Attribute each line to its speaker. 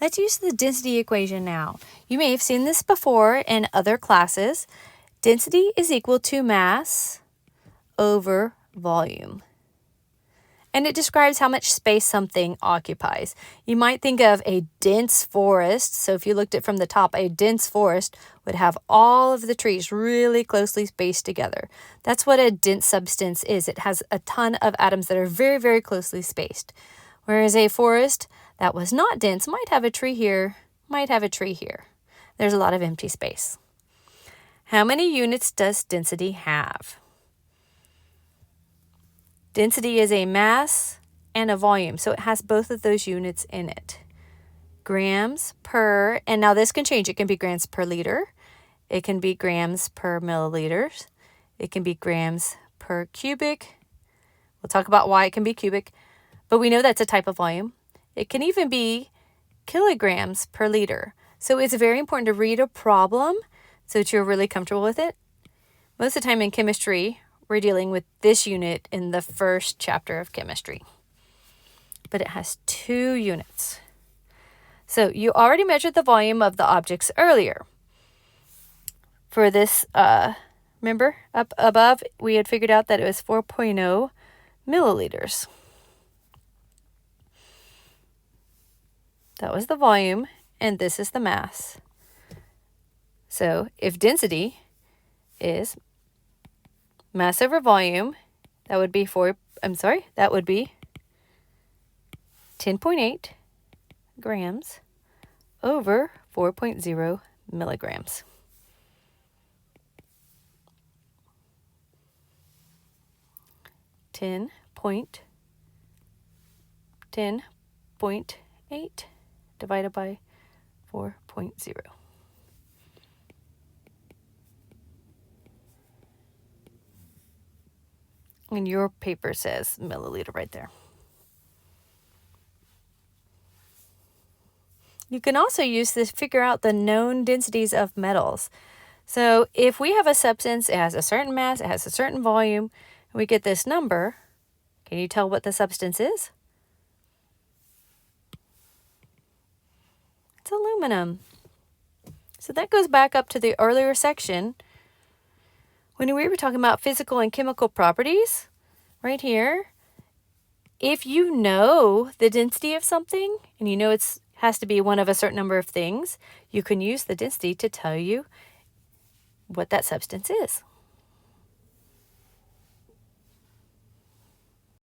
Speaker 1: Let's use the density equation now. You may have seen this before in other classes. Density is equal to mass over volume. And it describes how much space something occupies. You might think of a dense forest. So if you looked at from the top, a dense forest would have all of the trees really closely spaced together. That's what a dense substance is. It has a ton of atoms that are very, very closely spaced. Whereas a forest that was not dense might have a tree here, might have a tree here. There's a lot of empty space. How many units does density have? Density is a mass and a volume, so it has both of those units in it. Grams per, and now this can change. It can be grams per liter. It can be grams per milliliters. It can be grams per cubic. We'll talk about why it can be cubic, but we know that's a type of volume. It can even be kilograms per liter. So it's very important to read a problem so that you're really comfortable with it. Most of the time in chemistry, we're dealing with this unit in the first chapter of chemistry. But it has 2 units. So you already measured the volume of the objects earlier. For this, remember, up above, we had figured out that it was 4.0 milliliters. That was the volume, and this is the mass. So if density is mass over volume, that would be 10.8 grams over 4.0 milligrams. Ten point eight divided by 4.0. And your paper says milliliter right there. You can also use this to figure out the known densities of metals. So if we have a substance, it has a certain mass, it has a certain volume, and we get this number, can you tell what the substance is? It's aluminum. So that goes back up to the earlier section when we were talking about physical and chemical properties, right here. If you know the density of something, and you know it has to be one of a certain number of things, you can use the density to tell you what that substance is.